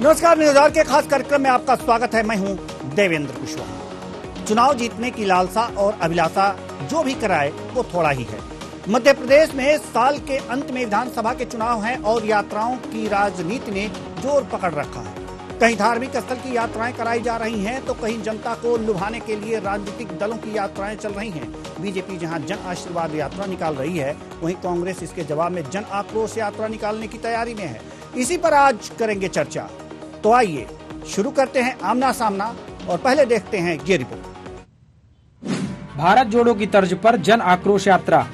नमस्कार, news our के खास कार्यक्रम में आपका स्वागत है। मैं हूं देवेंद्र कुशवाहा। चुनाव जीतने की लालसा और अभिलाषा जो भी कराए वो थोड़ा ही है। मध्य प्रदेश में साल के अंत में विधानसभा के चुनाव हैं और यात्राओं की राजनीति ने जोर पकड़ रखा है। कहीं धार्मिक स्थल की यात्राएं कराई जा रही हैं तो कहीं जनता को लुभाने के लिए राजनीतिक दलों की यात्राएं चल रही हैं। बीजेपी जहां जन आशीर्वाद यात्रा निकाल रही है, वहीं कांग्रेस इसके जवाब में जन आक्रोश यात्रा निकालने की तैयारी में है। इसी पर आज करेंगे चर्चा। तो आइए शुरू करते हैं आमना सामना और पहले देखते हैं ये रिपोर्ट। भारत जोड़ो की तर्ज पर जन आक्रोश यात्रा,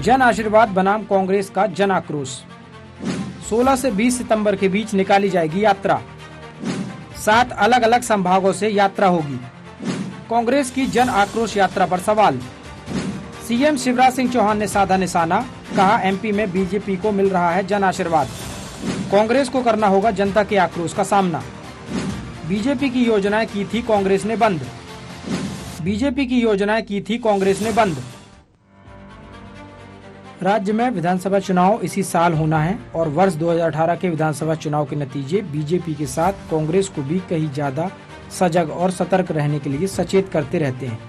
जन आशीर्वाद बनाम कांग्रेस का जन आक्रोश। 16 से 20 सितंबर के बीच निकाली जाएगी यात्रा। 7 अलग अलग संभागों से यात्रा होगी। कांग्रेस की जन आक्रोश यात्रा पर सवाल। सीएम शिवराज सिंह चौहान ने साधा निशाना, कहा एमपी में बीजेपी को मिल रहा है जन आशीर्वाद, कांग्रेस को करना होगा जनता के आक्रोश का सामना। बीजेपी की योजनाएं की थी कांग्रेस ने बंद, बीजेपी की योजनाएं की थी कांग्रेस ने बंद। राज्य में विधानसभा चुनाव इसी साल होना है और वर्ष 2018 के विधानसभा चुनाव के नतीजे बीजेपी के साथ कांग्रेस को भी कहीं ज्यादा सजग और सतर्क रहने के लिए सचेत करते रहते हैं।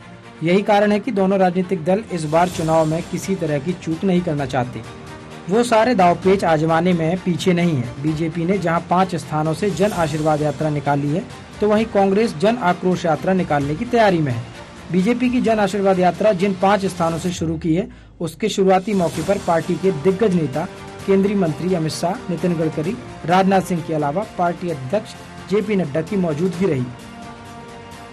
यही कारण है कि दोनों राजनीतिक दल इस बार चुनाव में किसी तरह की चूक नहीं करना चाहते। वो सारे दांवपेच आजमाने में पीछे नहीं है। बीजेपी ने जहां 5 स्थानों से जन आशीर्वाद यात्रा निकाली है, तो वहीं कांग्रेस जन आक्रोश यात्रा निकालने की तैयारी में है। बीजेपी की जन आशीर्वाद यात्रा जिन 5 स्थानों से शुरू की है, उसके शुरुआती मौके पर पार्टी के दिग्गज नेता केंद्रीय मंत्री अमित शाह, नितिन गडकरी, राजनाथ सिंह के अलावा पार्टी अध्यक्ष जेपी नड्डा की मौजूदगी रही।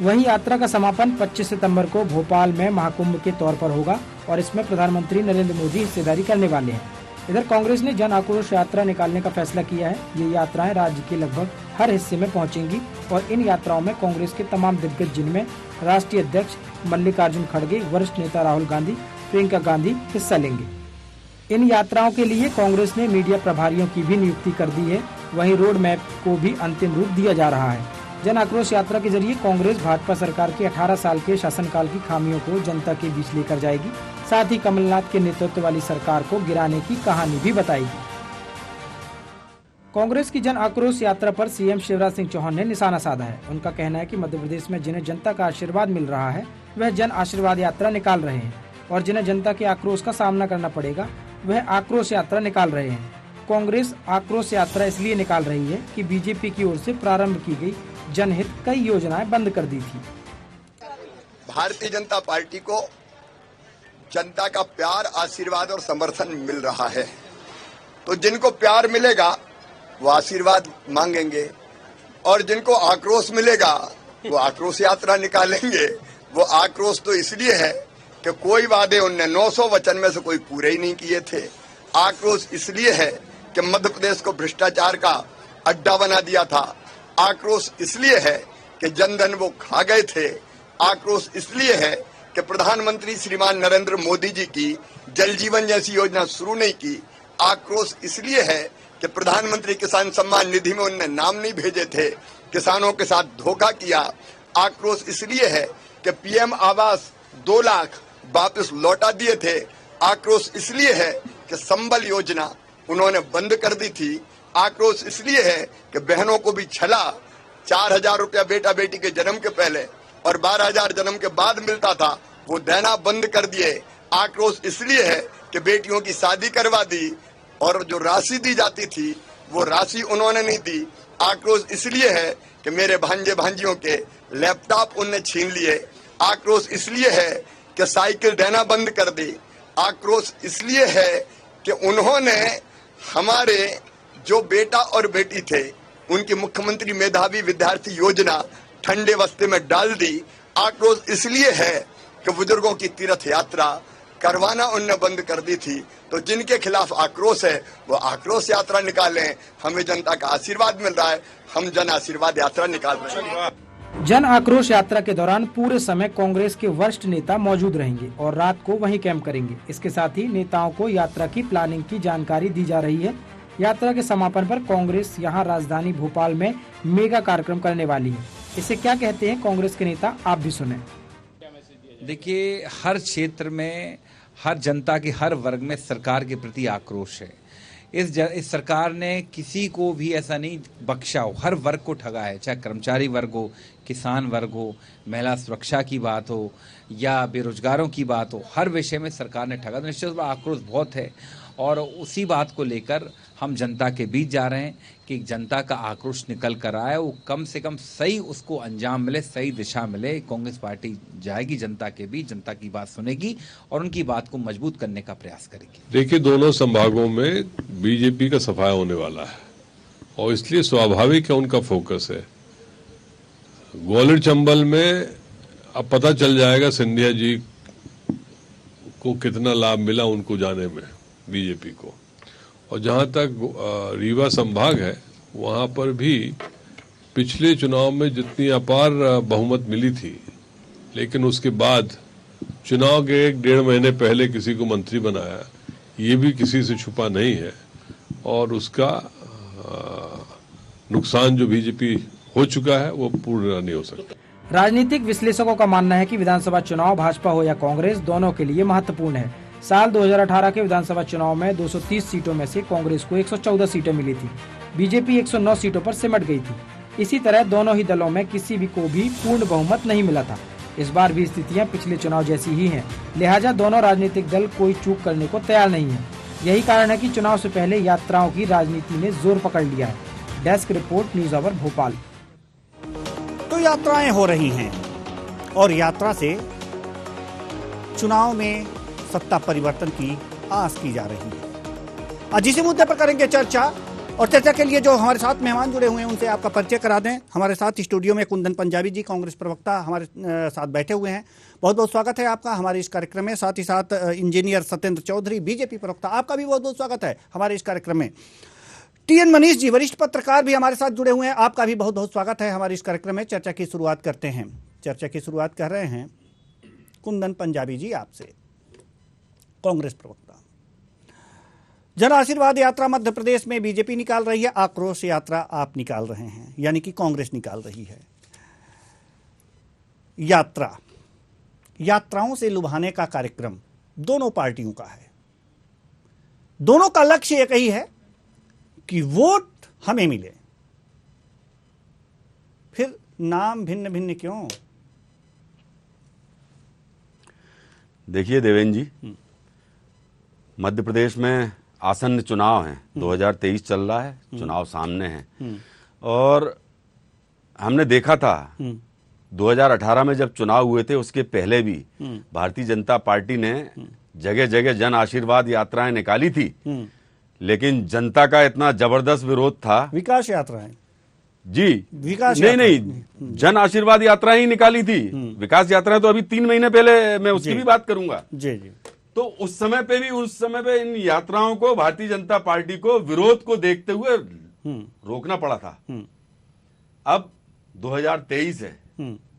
वहीं यात्रा का समापन 25 सितंबर को भोपाल में महाकुंभ के तौर पर होगा और इसमें प्रधानमंत्री नरेंद्र मोदी हिस्सेदारी करने वाले हैं। इधर कांग्रेस ने जन आक्रोश यात्रा निकालने का फैसला किया है। ये यात्राएं राज्य के लगभग हर हिस्से में पहुंचेंगी और इन यात्राओं में कांग्रेस के तमाम दिग्गज, जिनमें राष्ट्रीय अध्यक्ष मल्लिकार्जुन खड़गे, वरिष्ठ नेता राहुल गांधी, प्रियंका गांधी हिस्सा लेंगे। इन यात्राओं के लिए कांग्रेस ने मीडिया प्रभारियों की भी नियुक्ति कर दी है। वहीं रोड मैप को भी अंतिम रूप दिया जा रहा है। जन आक्रोश यात्रा के जरिए कांग्रेस भाजपा सरकार के 18 साल के शासनकाल की खामियों को जनता के बीच लेकर जाएगी। साथ ही कमलनाथ के नेतृत्व वाली सरकार को गिराने की कहानी भी बताएगी। कांग्रेस की जन आक्रोश यात्रा पर सीएम शिवराज सिंह चौहान ने निशाना साधा है। उनका कहना है कि मध्य प्रदेश में जिन्हें जनता का आशीर्वाद मिल रहा है, वह जन आशीर्वाद यात्रा निकाल रहे हैं और जिन्हें जनता के आक्रोश का सामना करना पड़ेगा, वह आक्रोश यात्रा निकाल रहे हैं। कांग्रेस आक्रोश यात्रा इसलिए निकाल रही है कि बीजेपी की ओर से प्रारंभ की गई जनहित कई योजनाएं बंद कर दी थी। भारतीय जनता पार्टी को जनता का प्यार, आशीर्वाद और समर्थन मिल रहा है, तो जिनको प्यार मिलेगा वो आशीर्वाद मांगेंगे और जिनको आक्रोश मिलेगा वो आक्रोश यात्रा निकालेंगे। वो आक्रोश तो इसलिए है कि कोई वादे उनने 900 वचन में से कोई पूरे ही नहीं किए थे। आक्रोश इसलिए है कि मध्य प्रदेश को भ्रष्टाचार का अड्डा बना दिया था। आक्रोश इसलिए है कि जनधन वो खा गए थे। आक्रोश इसलिए है कि प्रधानमंत्री श्रीमान नरेंद्र मोदी जी की जल जीवन जैसी योजना शुरू नहीं की। आक्रोश इसलिए है कि प्रधानमंत्री किसान सम्मान निधि में उनने नाम नहीं भेजे थे, किसानों के साथ धोखा किया। आक्रोश इसलिए है कि पीएम आवास 2 लाख वापस लौटा दिए थे। आक्रोश इसलिए है कि संबल योजना उन्होंने बंद कर दी थी। आक्रोश इसलिए है कि बहनों को भी छला 4000 रुपया बेटा बेटी के जन्म के पहले और 12000 जन्म के बाद मिलता था, वो देना बंद कर दिए। आक्रोश इसलिए है कि बेटियों की शादी करवा दी और जो राशि दी जाती थी वो राशि उन्होंने नहीं दी। आक्रोश इसलिए है कि मेरे भांजे भांजियों के लैपटॉप उनने छीन लिए। आक्रोश इसलिए है कि साइकिल देना बंद कर दी। आक्रोश इसलिए है कि उन्होंने हमारे जो बेटा और बेटी थे उनकी मुख्यमंत्री मेधावी विद्यार्थी योजना ठंडे बस्ते में डाल दी। आक्रोश इसलिए है कि बुजुर्गों की तीर्थ यात्रा करवाना उनने बंद कर दी थी। तो जिनके खिलाफ आक्रोश है वो आक्रोश यात्रा निकालें। हमें जनता का आशीर्वाद मिल रहा है, हम जन आशीर्वाद यात्रा निकाल रहे हैं। जन आक्रोश यात्रा के दौरान पूरे समय कांग्रेस के वरिष्ठ नेता मौजूद रहेंगे और रात को वहीं कैंप करेंगे। इसके साथ ही नेताओं को यात्रा की प्लानिंग की जानकारी दी जा रही है। यात्रा के समापन पर कांग्रेस यहां राजधानी भोपाल में मेगा कार्यक्रम करने वाली है। इसे क्या कहते हैं कांग्रेस के नेता, आप भी सुने। देखिए, हर क्षेत्र में हर जनता के हर वर्ग में सरकार के प्रति आक्रोश है। इस सरकार ने किसी को भी ऐसा नहीं बख्शा हो, हर वर्ग को ठगा है, चाहे कर्मचारी वर्ग हो, किसान वर्ग हो, महिला सुरक्षा की बात हो या बेरोजगारों की बात हो, हर विषय में सरकार ने ठगा। तो निश्चित रूप से आक्रोश बहुत है और उसी बात को लेकर हम जनता के बीच जा रहे हैं कि जनता का आक्रोश निकल कर आए, वो कम से कम सही उसको अंजाम मिले, सही दिशा मिले। कांग्रेस पार्टी जाएगी जनता के बीच, जनता की बात सुनेगी और उनकी बात को मजबूत करने का प्रयास करेगी। देखिए, दोनों संभागों में बीजेपी का सफाया होने वाला है और इसलिए स्वाभाविक है उनका फोकस है। ग्वालियर चंबल में अब पता चल जाएगा सिंधिया जी को कितना लाभ मिला उनको जाने में बीजेपी को। और जहां तक रीवा संभाग है, वहां पर भी पिछले चुनाव में जितनी अपार बहुमत मिली थी, लेकिन उसके बाद चुनाव के 1-1.5 महीने पहले किसी को मंत्री बनाया, ये भी किसी से छुपा नहीं है और उसका नुकसान जो बीजेपी हो चुका है वो पूर्ण नहीं हो सकता। राजनीतिक विश्लेषकों का मानना है कि विधानसभा चुनाव भाजपा हो या कांग्रेस, दोनों के लिए महत्वपूर्ण है। साल 2018 के विधानसभा चुनाव में 230 सीटों में से कांग्रेस को 114 सीटें मिली थी, बीजेपी 109 सीटों पर सिमट गई थी। इसी तरह दोनों ही दलों में किसी भी को भी पूर्ण बहुमत नहीं मिला था। इस बार भी स्थितियां पिछले चुनाव जैसी ही हैं, लिहाजा दोनों राजनीतिक दल कोई चूक करने को तैयार नहीं है। यही कारण है कि चुनाव से पहले यात्राओं की राजनीति ने जोर पकड़ लिया है। Desk report, news hour Bhopal. तो यात्राएं हो रही हैं और यात्रा से चुनाव में सत्ता परिवर्तन की आस की जा रही है। आज इसी मुद्दे पर करेंगे चर्चा और चर्चा के लिए जो हमारे साथ मेहमान जुड़े हुए हैं उनसे आपका परिचय करा दें। हमारे साथ स्टूडियो में कुंदन पंजाबी जी, कांग्रेस प्रवक्ता, हमारे साथ बैठे हुए हैं। बहुत बहुत स्वागत है आपका हमारे इस कार्यक्रम में। साथ ही साथ इंजीनियर सत्येंद्र चौधरी, बीजेपी प्रवक्ता, आपका भी बहुत बहुत स्वागत है हमारे इस कार्यक्रम में। टीएन मनीष जी, वरिष्ठ पत्रकार, भी हमारे साथ जुड़े हुए हैं, आपका भी बहुत बहुत स्वागत है हमारे इस कार्यक्रम में। चर्चा की शुरुआत करते हैं। चर्चा की शुरुआत कर रहे हैं कुंदन पंजाबी जी आपसे, कांग्रेस प्रवक्ता। जन आशीर्वाद यात्रा मध्य प्रदेश में बीजेपी निकाल रही है, आक्रोश यात्रा आप निकाल रहे हैं, यानी कि कांग्रेस निकाल रही है। यात्राओं से लुभाने का कार्यक्रम दोनों पार्टियों का है। दोनों का लक्ष्य एक ही है कि वोट हमें मिले, फिर नाम भिन्न भिन्न क्यों? देखिए देवेंद्र जी, मध्य प्रदेश में आसन्न चुनाव हैं, 2023 चल रहा है, चुनाव सामने हैं और हमने देखा था 2018 में जब चुनाव हुए थे उसके पहले भी भारतीय जनता पार्टी ने जगह जगह जन आशीर्वाद यात्राएं निकाली थी, लेकिन जनता का इतना जबरदस्त विरोध था। विकास यात्राएं जी, विकास नहीं, जन आशीर्वाद यात्रा ही निकाली थी। विकास यात्रा तो अभी 3 महीने पहले मैं उसकी भी बात करूंगा। जी जी। तो उस समय पे इन यात्राओं को भारतीय जनता पार्टी को विरोध को देखते हुए रोकना पड़ा था। अब 2023 है,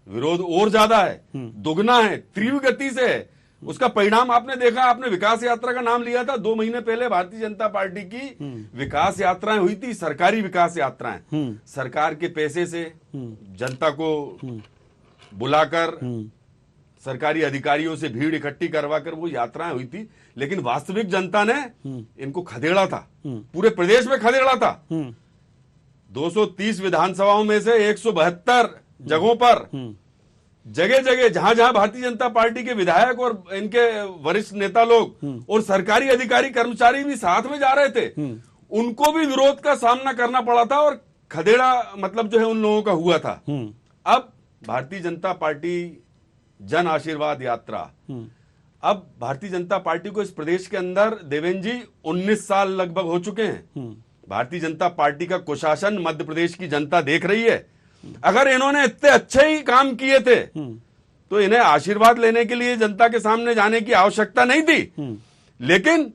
विरोध और ज्यादा है, दुगना है, तीव्र गति से है। उसका परिणाम आपने देखा। आपने विकास यात्रा का नाम लिया था, 2 महीने पहले भारतीय जनता पार्टी की विकास यात्राएं हुई थी, सरकारी विकास यात्राएं, सरकार के पैसे से जनता को बुलाकर सरकारी अधिकारियों से भीड़ इकट्ठी करवाकर वो यात्राएं हुई थी। लेकिन वास्तविक जनता ने इनको खदेड़ा था, पूरे प्रदेश में खदेड़ा था। 230 विधानसभाओं में से 172 जगहों पर जगह जगह जहां जहां भारतीय जनता पार्टी के विधायक और इनके वरिष्ठ नेता लोग और सरकारी अधिकारी कर्मचारी भी साथ में जा रहे थे, उनको भी विरोध का सामना करना पड़ा था और खदेड़ा मतलब जो है उन लोगों का हुआ था। अब भारतीय जनता पार्टी जन आशीर्वाद यात्रा, अब भारतीय जनता पार्टी को इस प्रदेश के अंदर देवेंद्र जी 19 साल लगभग हो चुके हैं। भारतीय जनता पार्टी का कुशासन मध्य प्रदेश की जनता देख रही है। अगर इन्होंने इतने अच्छे ही काम किए थे तो इन्हें आशीर्वाद लेने के लिए जनता के सामने जाने की आवश्यकता नहीं थी, लेकिन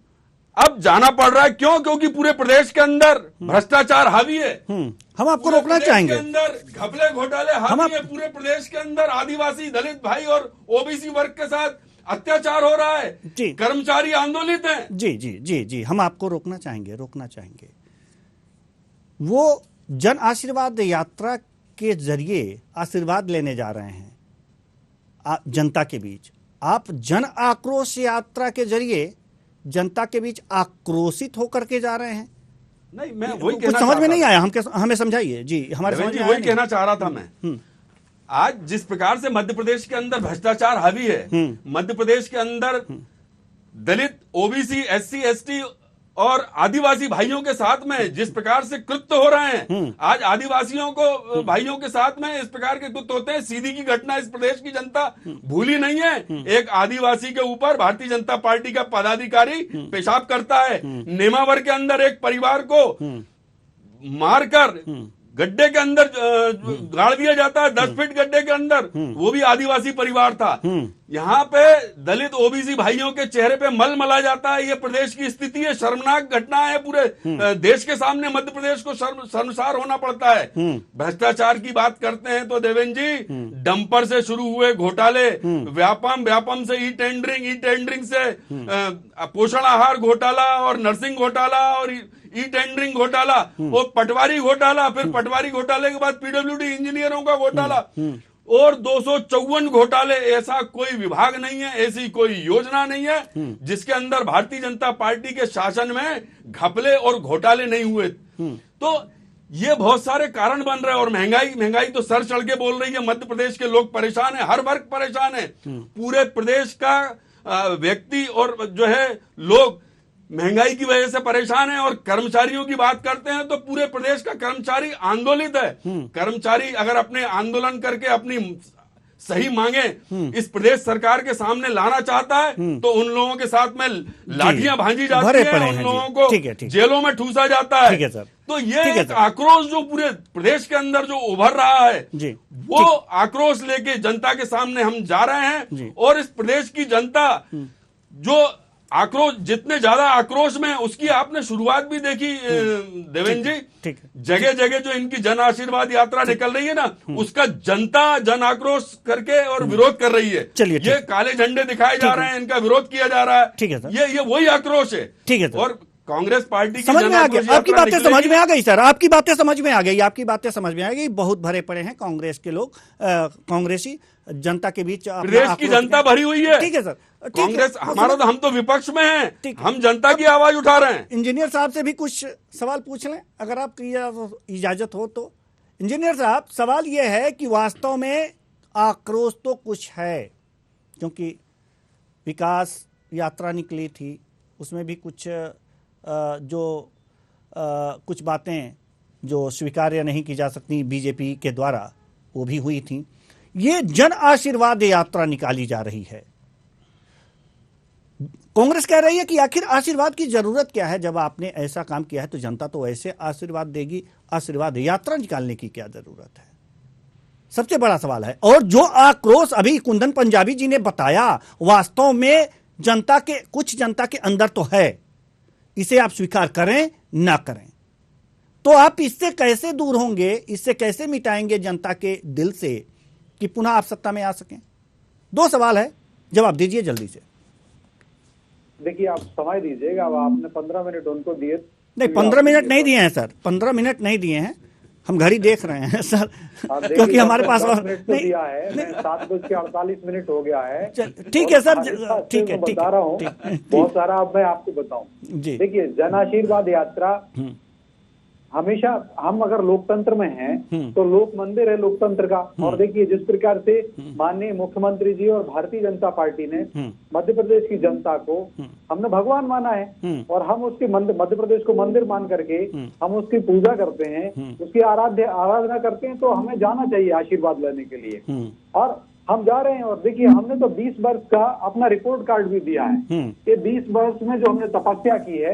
अब जाना पड़ रहा है। क्यों? क्योंकि पूरे प्रदेश के अंदर भ्रष्टाचार हावी है। हम आपको रोकना चाहेंगे। अंदर घपले घोटाले हावी है। पूरे प्रदेश के अंदर आदिवासी, दलित भाई और ओबीसी वर्ग के साथ अत्याचार हो रहा है। जी, कर्मचारी आंदोलित हैं। जी जी जी जी, हम आपको रोकना चाहेंगे। वो जन आशीर्वाद यात्रा के जरिए आशीर्वाद लेने जा रहे हैं जनता के बीच। आप जन आक्रोश यात्रा के जरिए जनता के बीच आक्रोशित होकर के जा रहे हैं? नहीं, मैं वही कुछ कहना समझ में नहीं चाहता आया, हमें समझाइए जी। हमारे समझ में वही कहना चाह रहा था मैं। आज जिस प्रकार से मध्य प्रदेश के अंदर भ्रष्टाचार हावी है, मध्य प्रदेश के अंदर दलित, ओबीसी, एससी, एसटी और आदिवासी भाइयों के साथ में जिस प्रकार से कृत्य हो रहे हैं, आज आदिवासियों को भाइयों के साथ में इस प्रकार के कृत्य होते हैं। सीधी की घटना इस प्रदेश की जनता भूली नहीं है। एक आदिवासी के ऊपर भारतीय जनता पार्टी का पदाधिकारी पेशाब करता है। नेमावर के अंदर एक परिवार को मारकर गड्ढे के अंदर गाड़ दिया जाता है, 10 फीट गड्ढे के अंदर, वो भी आदिवासी परिवार था। यहाँ पे दलित ओबीसी भाइयों के चेहरे पे मल मला जाता है। ये प्रदेश की स्थिति है, शर्मनाक घटना है। पूरे देश के सामने मध्य प्रदेश को शर्मसार होना पड़ता है। भ्रष्टाचार की बात करते हैं तो देवेंद्र जी, डंपर से शुरू हुए घोटाले, व्यापम से ई टेंडरिंग से पोषण आहार घोटाला और नर्सिंग घोटाला और ई टेंडरिंग घोटाला और पटवारी घोटाला, फिर पटवारी घोटाले के बाद पीडब्ल्यूडी इंजीनियरों का घोटाला और 254 घोटाले। ऐसा कोई विभाग नहीं है, ऐसी कोई योजना नहीं है जिसके अंदर भारतीय जनता पार्टी के शासन में घपले और घोटाले नहीं हुए। तो ये बहुत सारे कारण बन रहे हैं। और महंगाई तो सर चढ़ के बोल रही है। मध्य प्रदेश के लोग परेशान है, हर वर्ग परेशान है। पूरे प्रदेश का व्यक्ति और जो है लोग महंगाई की वजह से परेशान है। और कर्मचारियों की बात करते हैं तो पूरे प्रदेश का कर्मचारी आंदोलित है। कर्मचारी अगर अपने आंदोलन करके अपनी सही मांगे इस प्रदेश सरकार के सामने लाना चाहता है तो उन लोगों के साथ में लाठियां भांजी जाती है, उन लोगों को जेलों में ठूसा जाता है। तो ये एक आक्रोश जो पूरे प्रदेश के अंदर जो उभर रहा है, वो आक्रोश लेके जनता के सामने हम जा रहे हैं। और इस प्रदेश की जनता जो आक्रोश, जितने ज्यादा आक्रोश में, उसकी आपने शुरुआत भी देखी देवेंद्र जी। जगह जगह जो इनकी जन आशीर्वाद यात्रा निकल रही है ना, उसका जनता जन आक्रोश करके और विरोध कर रही है। चलिए, ये काले झंडे दिखाए जा रहे हैं, इनका विरोध किया जा रहा है। ठीक है सर, ये वही आक्रोश है। ठीक है। और कांग्रेस पार्टी की समझ में आ गया, आपकी बातें समझ में आ गई सर, आपकी बातें समझ में आ गई, आपकी बातें समझ में आ गई। बहुत भरे पड़े हैं कांग्रेस के लोग, कांग्रेसी जनता के बीच प्रदेश की जनता भरी हुई है। ठीक है सर, कांग्रेस हमारा तो, हम तो विपक्ष में हैं, हम जनता की आवाज उठा रहे हैं। इंजीनियर साहब से भी कुछ सवाल पूछ लें अगर आपकी इजाजत हो तो। इंजीनियर साहब, सवाल यह है कि वास्तव में आक्रोश तो कुछ है, क्योंकि विकास यात्रा निकली थी, उसमें भी कुछ कुछ बातें जो स्वीकार्य नहीं की जा सकती बीजेपी के द्वारा, वो भी हुई थी। ये जन आशीर्वाद यात्रा निकाली जा रही है। कांग्रेस कह रही है कि आखिर आशीर्वाद की जरूरत क्या है? जब आपने ऐसा काम किया है तो जनता तो ऐसे आशीर्वाद देगी, आशीर्वाद यात्रा निकालने की क्या जरूरत है? सबसे बड़ा सवाल है। और जो आक्रोश अभी कुंदन पंजाबी जी ने बताया, वास्तव में कुछ जनता के अंदर तो है। इसे आप स्वीकार करें ना करें, तो आप इससे कैसे दूर होंगे, इससे कैसे मिटाएंगे जनता के दिल से कि पुनः आप सत्ता में आ सकें? 2 सवाल है, जवाब दीजिए जल्दी से। देखिए, आप समय दीजिएगा। अब आपने 15 मिनट उनको दिए। नहीं, 15 मिनट नहीं दिए हैं सर, 15 मिनट नहीं दिए हैं, हम घड़ी देख रहे हैं सर, क्योंकि हमारे पास नहीं दिया है। 7:48 हो गया है। ठीक है सर, ठीक है, बता रहा हूँ बहुत सारा। अब मैं आपको बताऊं, देखिए, जन आशीर्वाद यात्रा हमेशा, हम अगर लोकतंत्र में हैं तो लोक मंदिर है लोकतंत्र का। और देखिए, जिस प्रकार से माननीय मुख्यमंत्री जी और भारतीय जनता पार्टी ने मध्य प्रदेश की जनता को हमने भगवान माना है, और हम उसके मध्य प्रदेश को मंदिर मान करके हम उसकी पूजा करते हैं, उसकी आराधना करते हैं, तो हमें जाना चाहिए आशीर्वाद लेने के लिए। और हम जा रहे हैं। और देखिए, हमने तो 20 वर्ष का अपना रिपोर्ट कार्ड भी दिया है। ये 20 वर्ष में जो हमने तपस्या की है,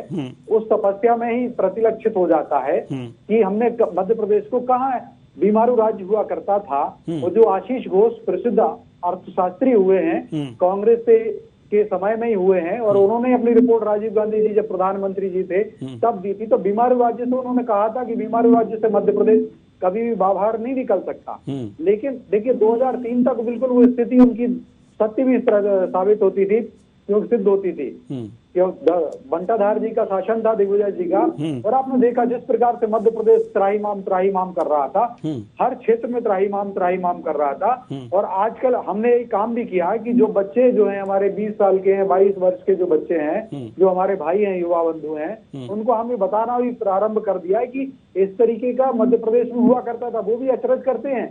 उस तपस्या में ही प्रतिलक्षित हो जाता है कि हमने मध्य प्रदेश को कहाँ बीमारू राज्य हुआ करता था। वो जो आशीष घोष प्रसिद्ध अर्थशास्त्री हुए हैं, कांग्रेस के समय में ही हुए हैं, और उन्होंने अपनी रिपोर्ट राजीव गांधी जी जब प्रधानमंत्री जी थे तब दी थी। तो बीमारू राज्य से उन्होंने कहा था कि बीमारू राज्य से मध्य प्रदेश कभी भी बाहर नहीं निकल सकता। लेकिन देखिए, 2003 तक बिल्कुल वो स्थिति उनकी सत्य भी साबित होती थी, क्योंकि सिद्ध होती थी। बंटाधार जी का शासन था, दिग्विजय जी का, और आपने देखा जिस प्रकार से मध्य प्रदेश त्राहिमाम कर रहा था, हर क्षेत्र में त्राहिमाम कर रहा था। और आजकल हमने एक काम भी किया है कि जो बच्चे जो हैं हमारे 20 साल के हैं, 22 वर्ष के जो बच्चे हैं, जो हमारे भाई हैं, युवा बंधु हैं, उनको हमें बताना भी प्रारंभ कर दिया है कि इस तरीके का मध्य प्रदेश में हुआ करता था। वो भी अचरज करते हैं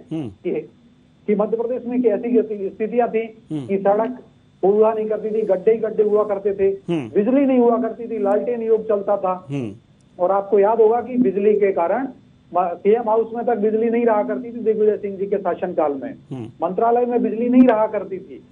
कि मध्य प्रदेश में कैसी स्थितियां थी कि सड़क हुआ नहीं करती थी, गड्ढे ही गड्ढे हुआ करते थे, बिजली नहीं हुआ करती थी, लालटेन युग चलता था। और आपको याद होगा कि बिजली के कारण सीएम हाउस में तक बिजली नहीं रहा करती थी दिग्विजय सिंह जी के शासनकाल में, मंत्रालय में बिजली नहीं रहा करती थी,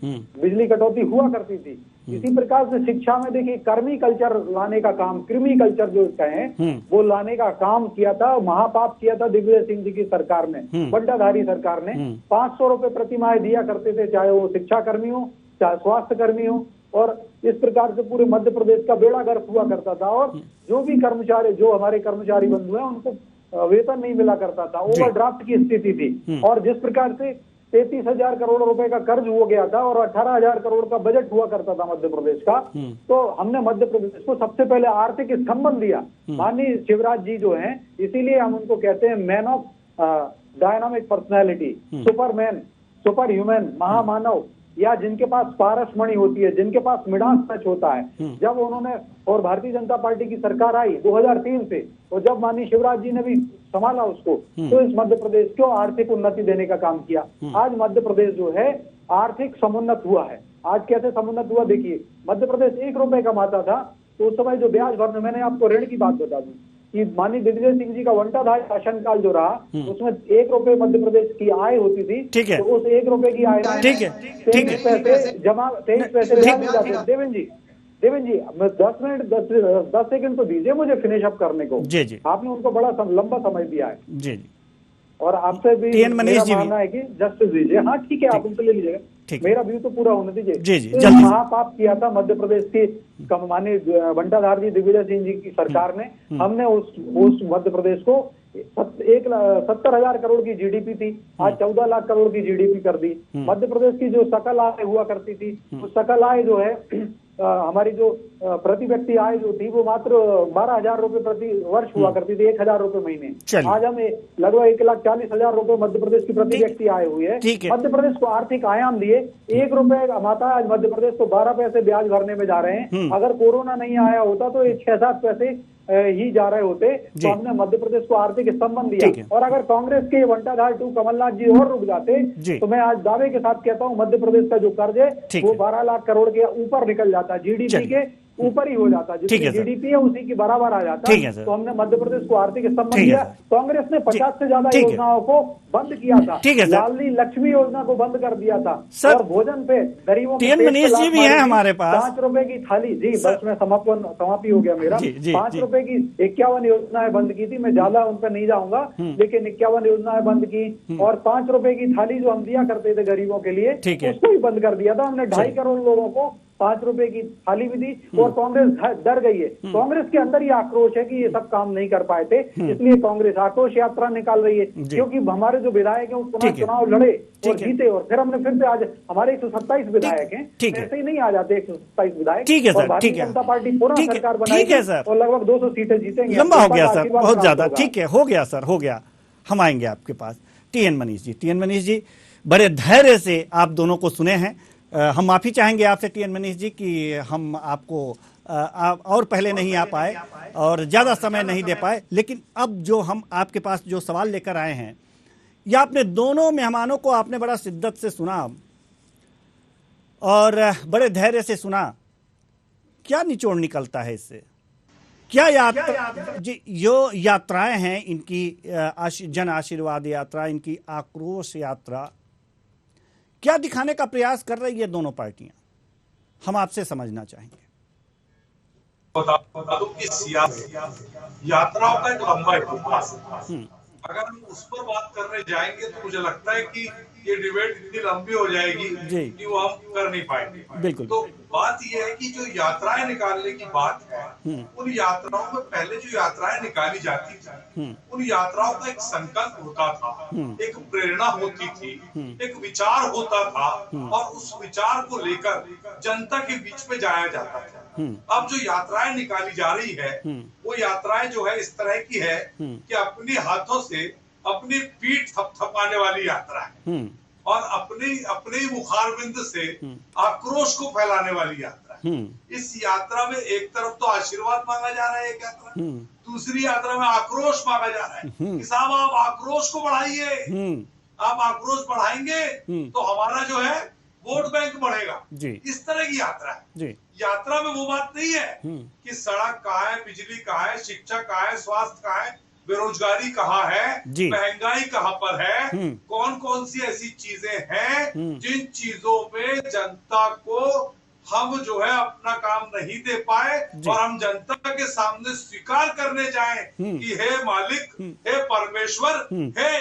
बिजली कटौती हुआ करती थी। इसी प्रकार से शिक्षा में देखिए कर्मी कल्चर लाने का काम, क्रिमी कल्चर जो कहें, वो लाने का काम किया था, महापाप किया था दिग्विजय सिंह जी की सरकार ने, बंटाधारी सरकार ने। 500 रुपए प्रति माह दिया करते थे, चाहे वो शिक्षा कर्मी हो, चाहे स्वास्थ्य कर्मी हो, और इस प्रकार से पूरे मध्य प्रदेश का बेड़ा गर्क हुआ करता था। और जो भी कर्मचारी, जो हमारे कर्मचारी बंधु हैं, उनको वेतन नहीं मिला करता था, ओवरड्राफ्ट की स्थिति थी। और जिस प्रकार से 33,000 करोड़ रुपए का कर्ज हो गया था और 18,000 करोड़ का बजट हुआ करता था मध्य प्रदेश का, तो हमने मध्य प्रदेश को सबसे पहले आर्थिक स्तंभन दिया। माननीय शिवराज जी जो हैं, इसीलिए हम उनको कहते हैं man of dynamic personality, Superman, super human, महामानव, या जिनके पास पारसमणि होती है, जिनके पास मिडास टच होता है। जब उन्होंने, और भारतीय जनता पार्टी की सरकार आई 2003 से, और जब माननीय शिवराज जी ने भी संभाला उसको, तो इस मध्य प्रदेश को आर्थिक उन्नति देने का काम किया। आज मध्य प्रदेश जो है आर्थिक समुन्नत हुआ है। आज कैसे समुन्नत हुआ देखिए, मध्य प्रदेश 1 रुपए कमाता था, तो उस समय जो ब्याज भरने, मैंने आपको ऋण की बात बता दूं कि माननीय दिग्विजय सिंह जी का बंटाधार शासनकाल जो रहा, उसमें 1 रुपए मध्य प्रदेश की आय होती थी। ठीक है। तो उस 1 रुपए की आय में 23 पैसे जमा, 23 पैसे देवेंद्र जी, मैं 10 सेकंड तो दीजिए मुझे फिनिश अप करने को। जी। आपने उनको बड़ा लंबा समय दिया है। जी। और आपसे भी मेरा मानना है कि जस्टिस दीजिए। हाँ ठीक है, आप उनसे ले लीजिएगा, मेरा व्यू तो पूरा होने दीजिए। तो महापाप किया था मध्य प्रदेश की माननीय बंटाधार जी, दिग्विजय सिंह जी की सरकार ने। हमने उस मध्य प्रदेश को 70,000 करोड़ की जीडीपी थी, आज 14 लाख करोड़ की जीडीपी कर दी। मध्य प्रदेश की जो सकल आय हुआ करती थी, वो सकल आय जो है हमारी जो प्रति व्यक्ति आय जो थी, वो मात्र 12,000 रुपए प्रति वर्ष हुआ करती थी, 1,000 रुपए महीने। आज हमें लगभग 1,40,000 रुपए मध्य प्रदेश की प्रति व्यक्ति आय हुई है। मध्य प्रदेश को आर्थिक आयाम दिए, 1 रुपए कमाता है आज मध्य प्रदेश, तो 12 पैसे ब्याज भरने में जा रहे हैं। अगर कोरोना नहीं आया होता तो ये 6-7 पैसे ही जा रहे होते। तो हमने मध्य प्रदेश को आर्थिक स्तंभन दिया। और अगर कांग्रेस के बंटाधार 2 कमलनाथ जी और रुक जाते, तो मैं आज दावे के साथ कहता हूं मध्य प्रदेश का जो कर्ज है वो 12 लाख करोड़ के ऊपर निकल जाता, जीडीपी के ऊपर ही हो जाता, जितनी जीडीपी है उसी की बराबर आ जाता। तो हमने मध्य प्रदेश को आर्थिक स्तंभन दिया। कांग्रेस ने 50 से ज्यादा योजनाओं को बंद किया था, लाडली लक्ष्मी योजना को बंद कर दिया था, और भोजन पे गरीबों को मनीष जी भी है हमारे पास। 5 रुपए की थाली, जी बस में समाप्ति हो गया मेरा। 5 रुपए की 51 योजनाएं बंद की थी, मैं ज्यादा उन पर नहीं जाऊंगा, लेकिन 51 योजनाएं बंद की। और 5 रुपए की थाली जो हम दिया करते थे गरीबों के लिए, उसको भी बंद कर दिया था हमने। 2.5 करोड़ लोगों को 5 रुपए की थाली भी दी। और कांग्रेस डर गई है, कांग्रेस के अंदर ही आक्रोश है कि ये सब काम नहीं कर पाए थे, इसलिए कांग्रेस आक्रोश यात्रा निकाल रही है। क्योंकि हमारे जो विधायक हैं पुनः चुनाव लड़े और जीते, और फिर हमने फिर से आज हमारे 127 विधायक हैं, ऐसे ही नहीं आ जाते 127 विधायक। और भारतीय जनता पार्टी पुनः सरकार बनाएगी और लगभग 200 सीटें जीतेंगे। लंबा हो गया सर, बहुत ज्यादा। ठीक है, हो गया सर, हो गया। हम आएंगे आपके पास। टीएन मनीष जी, बड़े धैर्य से आप दोनों को सुने हैं। हम माफी चाहेंगे आपसे टीएन मनीष जी कि हम आपको और पहले नहीं आ पाए और ज्यादा समय नहीं दे पाए, लेकिन अब जो हम आपके पास जो सवाल लेकर आए हैं, या आपने दोनों मेहमानों को आपने बड़ा शिद्दत से सुना और बड़े धैर्य से सुना। क्या निचोड़ निकलता है इससे? क्या जो यात्राएं हैं इनकी, जन आशीर्वाद यात्रा, इनकी आक्रोश यात्रा, क्या दिखाने का प्रयास कर रही है दोनों पार्टियां? हम आपसे समझना चाहेंगे। बता दूं कि यात्राओं का एक लंबा इतिहास है। अगर हम उस पर बात करने जाएंगे तो मुझे लगता है कि ये डिबेट इतनी लंबी हो जाएगी कि वो हम कर नहीं पाएंगे। बिल्कुल। तो बात ये है कि जो यात्राएं निकालने की बात है, उन यात्राओं में पहले जो यात्राएं निकाली जाती थी, उन यात्राओं का एक संकल्प होता था, एक प्रेरणा होती थी, एक विचार होता था, और उस विचार को लेकर जनता के बीच में जाया जाता था। अब जो यात्राएं निकाली जा रही है वो यात्राएं जो है इस तरह की है कि अपनी हाथों से अपनी पीठ थपथपाने वाली यात्रा है और अपने मुखारबिंद से आक्रोश को फैलाने वाली यात्रा है। इस यात्रा में एक तरफ तो आशीर्वाद मांगा जा रहा है एक यात्रा, दूसरी यात्रा में आक्रोश मांगा जा रहा है कि साहब आप आक्रोश को बढ़ाइए, आप आक्रोश बढ़ाएंगे तो हमारा जो है वोट बैंक बढ़ेगा। इस तरह की यात्रा है। यात्रा में वो बात नहीं है कि सड़क कहाँ है, बिजली कहाँ है, शिक्षा कहाँ है, स्वास्थ्य कहाँ है, बेरोजगारी कहाँ है, महंगाई कहाँ पर है, कौन कौन सी ऐसी चीजें हैं जिन चीजों में जनता को हम जो है अपना काम नहीं दे पाए और हम जनता के सामने स्वीकार करने जाएं कि हे मालिक, हे परमेश्वर, हे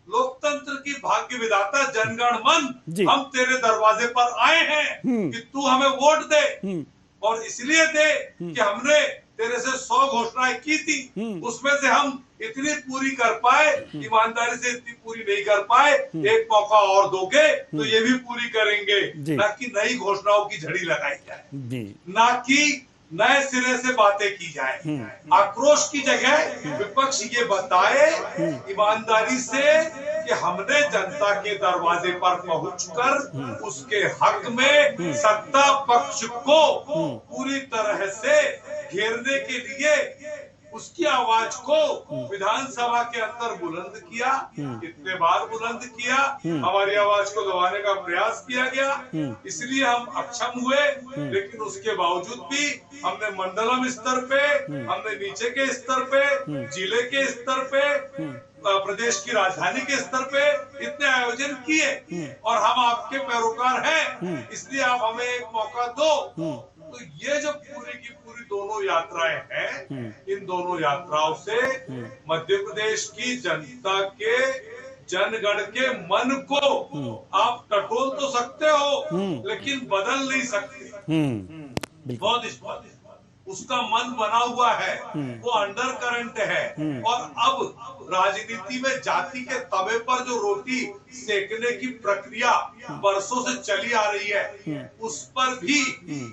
लोकतंत्र की भाग्य विधाता जनगण मन, हम तेरे दरवाजे पर आए हैं कि तू हमें वोट दे। और इसलिए दे कि हमने तेरे से 100 घोषणाएं की थी, उसमें से हम इतनी पूरी कर पाए, ईमानदारी से इतनी पूरी नहीं कर पाए, एक मौका और दोगे तो ये भी पूरी करेंगे। ना कि नई घोषणाओं की झड़ी लगाई जाए, ना कि नए सिरे से बातें की जाए। आक्रोश की जगह विपक्ष ये बताए ईमानदारी से कि हमने जनता के दरवाजे पर पहुंचकर उसके हक में सत्ता पक्ष को पूरी तरह से घेरने के लिए उसकी आवाज को विधानसभा के अंदर बुलंद किया। कितने बार बुलंद किया, हमारी आवाज को दबाने का प्रयास किया गया, इसलिए हम अक्षम हुए। लेकिन उसके बावजूद भी हमने मंडलम स्तर पे, हमने नीचे के स्तर पे, जिले के स्तर पे, प्रदेश की राजधानी के स्तर पे इतने आयोजन किए और हम आपके पैरोकार हैं, इसलिए आप हमें एक मौका दो। तो ये जो पूरी की पूरी दोनों यात्राएं हैं, इन दोनों यात्राओं से मध्य प्रदेश की जनता के जनगण के मन को आप टटोल तो सकते हो लेकिन बदल नहीं सकते। बहुत उसका मन बना हुआ है, वो अंडर करंट है। और अब राजनीति में जाति के तवे पर जो रोटी सेकने की प्रक्रिया बरसों से चली आ रही है, उस पर भी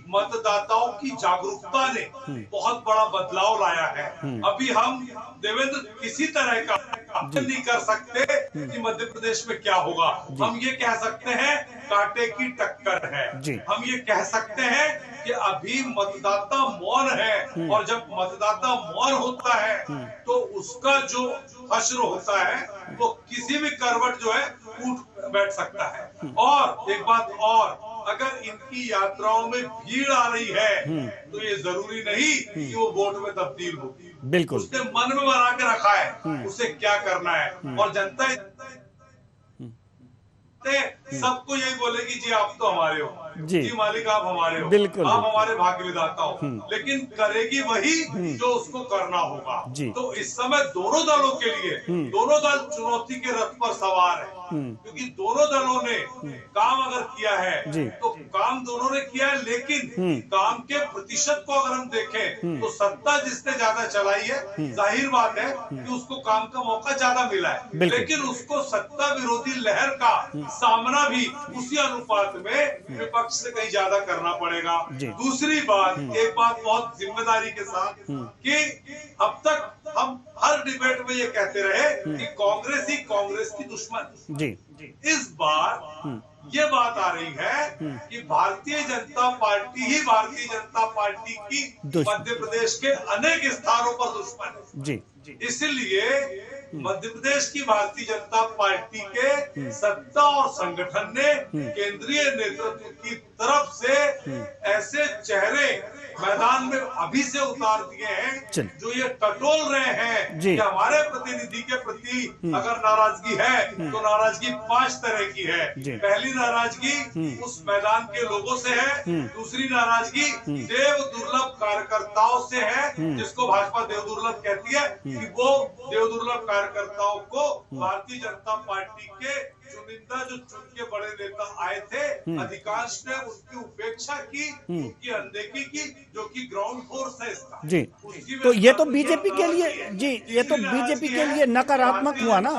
मतदाताओं की जागरूकता ने बहुत बड़ा बदलाव लाया है। अभी हम देवेंद्र किसी तरह का नहीं कर सकते कि मध्य प्रदेश में क्या होगा। हम ये कह सकते हैं कांटे की टक्कर है, हम ये कह सकते हैं कि अभी मतदाता मौन है, और जब मतदाता मौन होता है तो उसका जो हश्र होता है वो किसी भी करवट जो है उठ बैठ सकता है। और एक बात और, अगर इनकी यात्राओं में भीड़ आ रही है तो ये जरूरी नहीं कि वो वोट में तब्दील हो। बिल्कुल उसने मन में बना के रखा है उसे क्या करना है, और जनता सबको यही बोलेगी जी आप तो हमारे हो, जी मालिक आप हमारे हो, बिल्कुल आप हमारे भाग्य विधाता हो, लेकिन करेगी वही जो उसको करना होगा। तो इस समय दोनों दलों के लिए दोनों दल चुनौती के रथ पर सवार है, क्योंकि दोनों दलों ने काम अगर किया है तो काम दोनों ने किया है, लेकिन काम के प्रतिशत को अगर हम देखें तो सत्ता जिसने ज्यादा चलाई है, जाहिर बात है कि उसको काम का मौका ज्यादा मिला है, लेकिन उसको सत्ता विरोधी लहर का सामना भी उसी अनुपात में विपक्ष से कहीं ज्यादा करना पड़ेगा। दूसरी बात, एक बात बहुत जिम्मेदारी के साथ, कि अब तक हम हर डिबेट में ये कहते रहे कि कांग्रेस ही कांग्रेस की दुश्मन। इस बार ये बात आ रही है कि भारतीय जनता पार्टी ही भारतीय जनता पार्टी की मध्य प्रदेश के अनेक स्थानों पर दुश्मन है। इसलिए मध्य प्रदेश की भारतीय जनता पार्टी के सत्ता और संगठन ने केंद्रीय नेतृत्व की तरफ से ऐसे चेहरे मैदान में अभी से उतार दिए हैं जो ये टटोल रहे हैं कि हमारे प्रतिनिधि के प्रति अगर नाराजगी है तो नाराजगी 5 तरह की है। पहली नाराजगी उस मैदान के लोगों से है, दूसरी नाराजगी देव दुर्लभ कार्यकर्ताओं से है, जिसको भाजपा देव दुर्लभ कहती है कि वो देव दुर्लभ कार्यकर्ताओं को भारतीय जनता पार्टी के चुनिंदा जो चुन के बड़े नेता आए थे, अधिकांश ने उनकी उपेक्षा की, उनकी अनदेखी की, जो कि ग्राउंड फोर्स है इसका जी। तो ये तो बीजेपी के लिए जी, ये तो बीजेपी के लिए नकारात्मक हुआ ना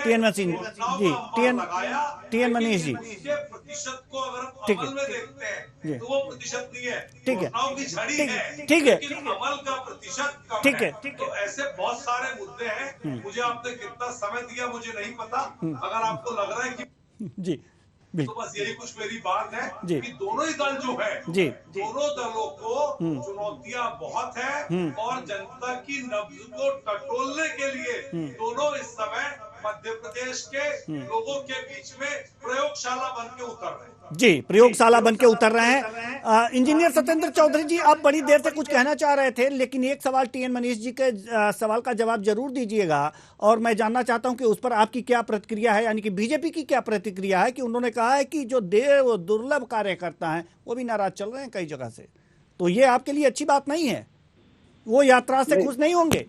टीएन मनीष जी। प्रतिशत को अगर अमल में देखते हैं तो वो प्रतिशत नहीं है, ठीक है, की झड़ी है, ठीक है, लेकिन अमल का प्रतिशत कम ठीक है। तो ऐसे बहुत सारे मुद्दे हैं। मुझे आपने कितना समय दिया मुझे नहीं पता, अगर आपको लग रहा है कि जी तो बस यही कुछ मेरी बात है जी। कि दोनों ही दल जो है जी, दोनों दलों को चुनौतियां बहुत है और जनता की नब्ज को टटोलने के लिए दोनों इस समय मध्य प्रदेश के लोगों के बीच में प्रयोगशाला बन के उतर रहे हैं। जी, प्रयोगशाला बन के उतर रहे हैं। इंजीनियर सत्येंद्र चौधरी जी, आप बड़ी देर से कुछ कहना चाह रहे थे, लेकिन एक सवाल टीएन मनीष जी के सवाल का जवाब जरूर दीजिएगा और मैं जानना चाहता हूं कि उस पर आपकी क्या प्रतिक्रिया है, यानी कि बीजेपी की क्या प्रतिक्रिया है कि उन्होंने कहा है कि जो दुर्लभ कार्यकर्ता हैं वो भी नाराज चल रहे हैं कई जगह से, तो ये आपके लिए अच्छी बात नहीं है? वो यात्रा से खुश नहीं होंगे?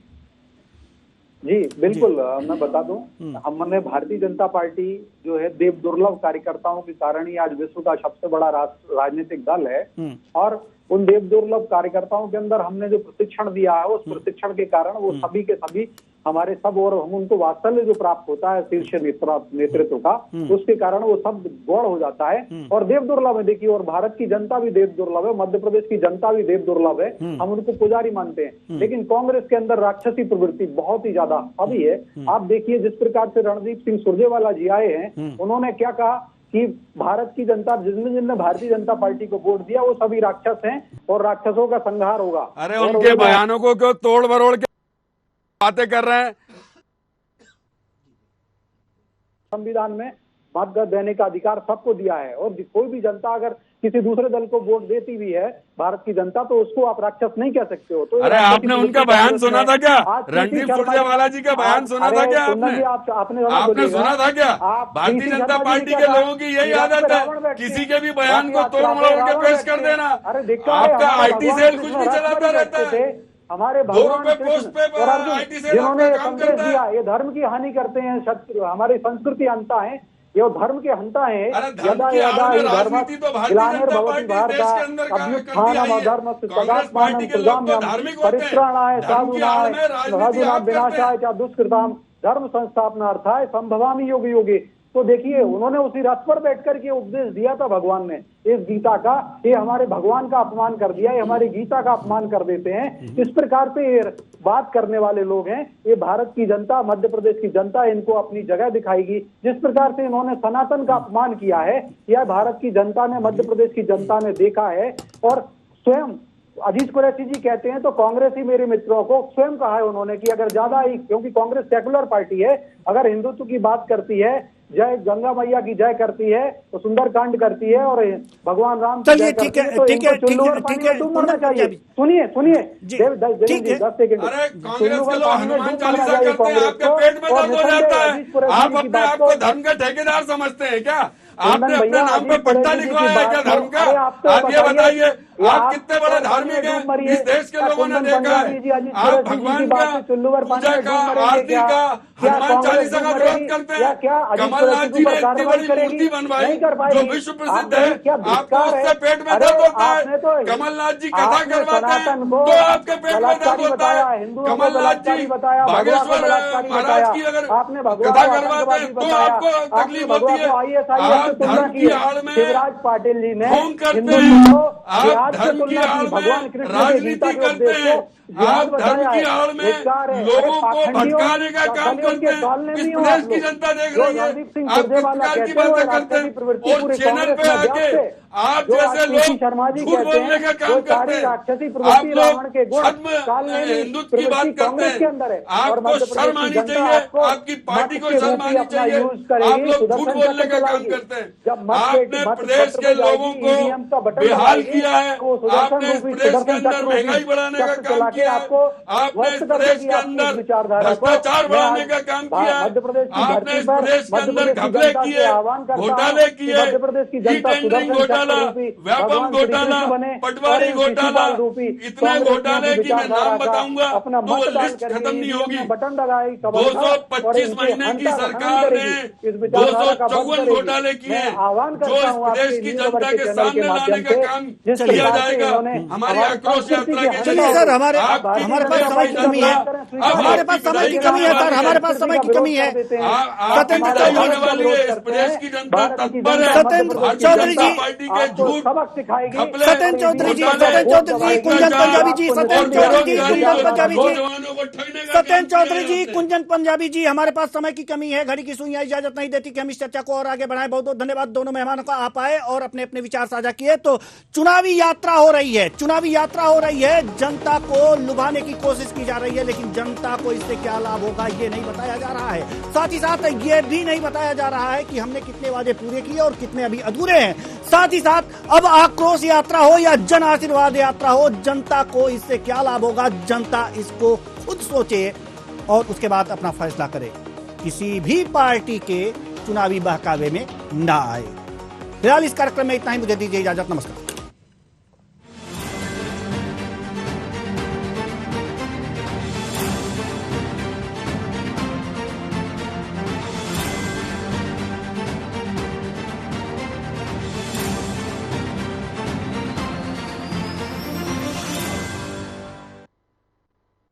जी बिल्कुल, मैं बता दूं, हमने भारतीय जनता पार्टी जो है देव दुर्लभ कार्यकर्ताओं के कारण ही आज विश्व का सबसे बड़ा राजनीतिक दल है और उन देव दुर्लभ कार्यकर्ताओं के अंदर हमने जो प्रशिक्षण दिया है उस प्रशिक्षण के कारण वो सभी के सभी हमारे सब और हम उनको वात्सल्य जो प्राप्त होता है शीर्ष नेतृत्व का, उसके कारण वो सब गौड़ हो जाता है और देव दुर्लभ है। देखिए, और भारत की जनता भी देव दुर्लभ है, मध्य प्रदेश की जनता भी देव दुर्लभ है, हम उनको पुजारी मानते हैं। लेकिन कांग्रेस के अंदर राक्षसी प्रवृत्ति बहुत ही ज्यादा अभी है। आप देखिए जिस प्रकार से रणदीप सिंह सुरजेवाला जी आए हैं, उन्होंने क्या कहा कि भारत की जनता जिनने भारतीय जनता पार्टी को वोट दिया वो सभी राक्षस हैं और राक्षसों का संहार होगा। अरे उनके बयानों को क्यों तोड़ मरोड़ के बातें कर रहे हैं? संविधान में मत देने का अधिकार सबको दिया है और कोई भी जनता अगर किसी दूसरे दल को वोट देती भी है, भारत की जनता, तो उसको आप राक्षस नहीं कह सकते हो। तो अरे आपने उनका बयान सुना था क्या? रणदीप सुरजेवाला जी का बयान सुना था क्या? आपने सुना था क्या? भारतीय जनता पार्टी के लोगों की यही आदत है, किसी के भी बयान को तोड़ मरोड़ के पेश कर देना। आपका आईटी सेल कुछ भी चलाता रहता है। हमारे भगवान जिन्होंने संदेश दिया, ये धर्म की हानि करते हैं, हमारी संस्कृति हंता है, ये धर्म के हंता है। यदा यदा राजनीति तो भारतीय जनता पार्टी देश के अंदर पार्टी के लोग तो धार्मिक होते हैं, साधुनाम विनाशाय च दुष्कृताम धर्म संस्थापनार्थाय संभवामि योगी योगी। तो देखिए, उन्होंने उसी रथ पर बैठकर के उपदेश दिया था भगवान ने इस गीता का। ये हमारे भगवान का अपमान कर दिया, ये हमारी गीता का अपमान कर देते हैं। इस प्रकार से ये बात करने वाले लोग हैं। ये भारत की जनता, मध्य प्रदेश की जनता इनको अपनी जगह दिखाएगी। जिस प्रकार से इन्होंने सनातन का अपमान किया है, यह भारत की जनता ने, मध्य प्रदेश की जनता ने देखा है। और स्वयं अजीत कुरैशी जी कहते हैं तो कांग्रेस ही मेरे मित्रों को स्वयं कहा है उन्होंने कि अगर ज्यादा ही, क्योंकि कांग्रेस सेकुलर पार्टी है, अगर हिंदुत्व की बात करती है, जय गंगा मैया की जय करती है, तो सुंदरकांड करती है और भगवान राम की जय करती है, तो इनको चुल्लू और पानी में डूब मरना चाहिए। सुनिए 10 सेकंड। अरे कांग्रेस के लोग हनुमान चालीसा करते हैं, आपके पेट में दर्द हो जाता है। आप अपने आप को धर्म का ठेकेदार समझते हैं क्या? आपने अपने नाम पे पट्टा लिखवाया है क्या धर्म का? आप ये बताइए, आप कितने बड़े धार्मिक हैं? इस देश के लोगों ने देखा है। आप भगवान का पूजा का, आरती का, हनुमान चालीसा का विरोध करते हैं। कमलनाथ जी ने इतनी बड़ी मूर्ति बनवाई जो विश्व प्रसिद्ध है, आपको उससे पेट में दर्द होता है। कमलनाथ जी कथा करवाते हैं तो आपके पेट में दर्द होता है। कमलनाथ जी बागेश्वर महाराज की अगर कथा करवाते हैं तो आपको तकलीफ होती है। धर्म की आड़ में शिवराज पाटिल जी ने ढोंग करते हैं, आप धर्म की आड़ में राजनीति करते हैं, आप धर्म की आड़ में लोगों को भटकाने का काम करते हैं। इस प्रदेश की जनता देख रही है, आप किस प्रकार की बातें करते हैं और चैनल पे आके आप जैसे लोग झूठ बोलने का काम करते हैं। आप लोग हिंदुत्व की बात करते हैं, आपको शर्म आनी चाहिए, आपकी पार्टी को शर्म आनी चाहिए। आप लोग झूठ बोलने का काम करते हैं। आपने प्रदेश के लोगों को बेहाल किया है, आपने इस प्रदेश के अंदर महंगाई बढ़ाने का काम किया है। आपको आपने इस प्रदेश के अंदर भ्रष्टाचार बढ़ाने का काम किया, आपने इस प्रदेश के अंदर घपले किए, घोटाले किए, टेंडरिंग घोटाला, व्यापम घोटाला, पटवारी घोटाला, इतने घोटाले की मैं नाम बताऊंगा तो वो लिस्ट खत्म नहीं होगी। 225 महीने की सरकार ने 254 घोटाले किए, जो इस प्रदेश की जनता के सामने लाने का काम किया जाएगा। हमारी आक्रोश यात्रा के चलिए सर, हमारे पास समय की कमी है, हमारे पास समय की कमी है सर, हमारे पास समय की कमी है। सत्येंद्र होने वाली है, इस प्रदेश की जनता तत्पर है। सत्येंद्र चौधरी जी, पार्टी के झूठ, सत्येंद्र चौधरी जी, सत्येंद्र चौधरी जी, कुंजन पंजाबी जी, सत्येंद्र चौधरी जी, कुंजन पंजाबी जी, सत्येंद्र चौधरी जी, कुंजन पंजाबी जी, हमारे पास समय की कमी है, घड़ी की सुइयां इजाजत नहीं देती कि हम इस चर्चा को और आगे बढ़ाएं। बहुत बहुत धन्यवाद दोनों मेहमानों का, आप आए और अपने अपने विचार साझा किए। तो चुनावी यात्रा हो रही है, चुनावी यात्रा हो रही है, जनता को लुभाने की कोशिश की जा रही है, लेकिन जनता को इससे क्या लाभ होगा ये नहीं बताया जा रहा है। साथ ही साथ ये भी नहीं बताया जा रहा है कि हमने कितने वादे पूरे किए और कितने अभी अधूरे हैं। साथ ही साथ अब आक्रोश यात्रा हो या जन आशीर्वाद यात्रा हो, जनता को इससे क्या लाभ होगा, जनता इसको खुद सोचे और उसके बाद अपना फैसला करे, किसी भी पार्टी के चुनावी बहकावे में ना आए। फिलहाल इस कार्यक्रम में इतना ही, मुझे दीजिए इजाजत, नमस्कार।